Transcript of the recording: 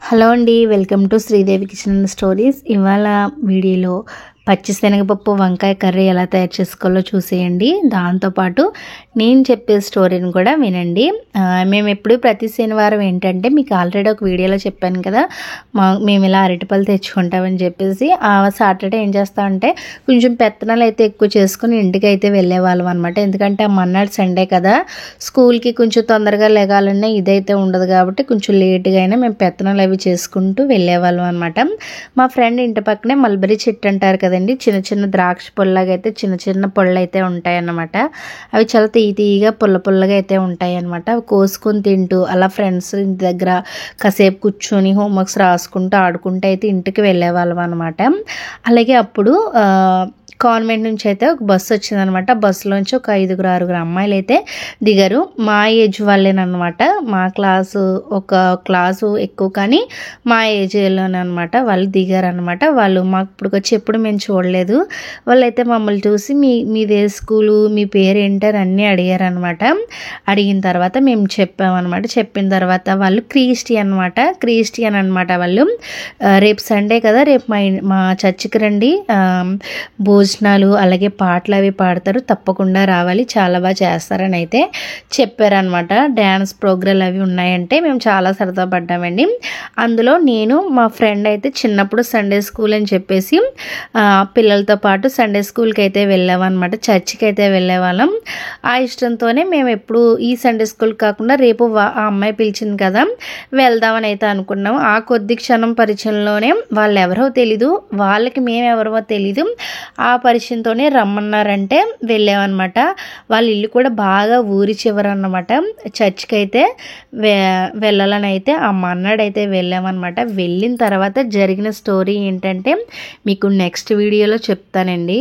Hello అండి, welcome to Sridevi kitchen and stories. ఇవాళ వీడియోలో పచ్చిశనగపప్పు వంకాయ కర్రీ ఎలా తయారు చేసుకోవాలో చూసేయండి. దాంతోపాటు నేను చెప్పే స్టోరీని కూడా వినండి. మేము ఎప్పుడు ప్రతి శనివారం ఏంటంటే మీకు ఆల్రెడీ ఒక వీడియోలో చెప్పాను కదా, మేము ఇలా అరటిపళ్ళు తెచ్చుకుంటామని చెప్పేసి ఆ సాటర్డే ఏం చేస్తామంటే కొంచెం పెత్తనాలు అయితే ఎక్కువ చేసుకుని ఇంటికి అయితే వెళ్ళేవాళ్ళం అనమాట. ఎందుకంటే ఆ మన్నాడు సండే కదా, స్కూల్కి కొంచెం తొందరగా లెగాలన్నా ఇదైతే ఉండదు కాబట్టి కొంచెం లేట్గా అయినా మేము పెత్తనాలు అవి చేసుకుంటూ వెళ్ళేవాళ్ళం అనమాట. మా ఫ్రెండ్ ఇంటి పక్కనే మల్బరీ చెట్టు అంటారు కదండి, చిన్న చిన్న ద్రాక్ష పొల్లగా అయితే చిన్న చిన్న పొళ్ళు అయితే ఉంటాయి అన్నమాట. అవి చాలా తీయగా పుల్లగా అయితే ఉంటాయి అనమాట. అవి కోసుకొని తింటూ అలా ఫ్రెండ్స్ ఇంటి దగ్గర కాసేపు కూర్చొని హోంవర్క్స్ రాసుకుంటూ ఆడుకుంటూ అయితే ఇంటికి వెళ్ళేవాళ్ళం అనమాట. అలాగే అప్పుడు కాన్వెంట్ నుంచి అయితే ఒక బస్సు వచ్చిందనమాట. బస్సులోంచి ఒక 5-6 అమ్మాయిలు అయితే దిగారు. మా ఏజ్ వాళ్ళేనమాట. మా క్లాసు ఒక క్లాసు ఎక్కువ కానీ మా ఏజ్లోనమాట వాళ్ళు దిగారనమాట. వాళ్ళు మాకు ఇప్పటికొచ్చి ఎప్పుడు మేము చూడలేదు. వాళ్ళైతే మమ్మల్ని చూసి మీదే స్కూలు, మీ పేరు ఏంటని అన్నీ అడిగారనమాట. అడిగిన తర్వాత మేము చెప్పామన్నమాట. చెప్పిన తర్వాత వాళ్ళు క్రిస్టియన్ అనమాట. వాళ్ళు రేపు సండే కదా, రేపు మా చర్చికి రండి, భోజనాలు అలాగే పాటలు అవి పాడతారు, తప్పకుండా రావాలి, చాలా బాగా చేస్తారని అయితే చెప్పారనమాట. డ్యాన్స్ ప్రోగ్రాలు అవి ఉన్నాయంటే మేము చాలా సరదా పడ్డామండి. అందులో నేను మా ఫ్రెండ్ అయితే చిన్నప్పుడు సండే స్కూల్ అని చెప్పేసి పిల్లలతో పాటు సండే స్కూల్కి అయితే వెళ్ళామన్నమాట. చర్చికి అయితే వెళ్ళేవాళ్ళం. ఆ ఇష్టంతోనే మేము ఎప్పుడు ఈ సండే స్కూల్ కాకుండా రేపు ఆ అమ్మాయి పిలిచింది కదా వెళ్దామని అయితే అనుకున్నాం. ఆ కొద్ది క్షణం పరిచయంలోనే వాళ్ళు ఎవరో తెలీదు, వాళ్ళకి మేము ఎవరో తెలీదు, ఆ పరిచయంతోనే రమ్మన్నారంటే వెళ్ళామన్నమాట. వాళ్ళ ఇల్లు కూడా బాగా ఊరి చివరన్నమాట. చర్చికి అయితే వెళ్ళాలని అయితే ఆ మన్నాడైతే వెళ్ళామన్నమాట. వెళ్ళిన తర్వాత జరిగిన స్టోరీ ఏంటంటే మీకు నెక్స్ట్ వీడియోలో చెప్తానండి.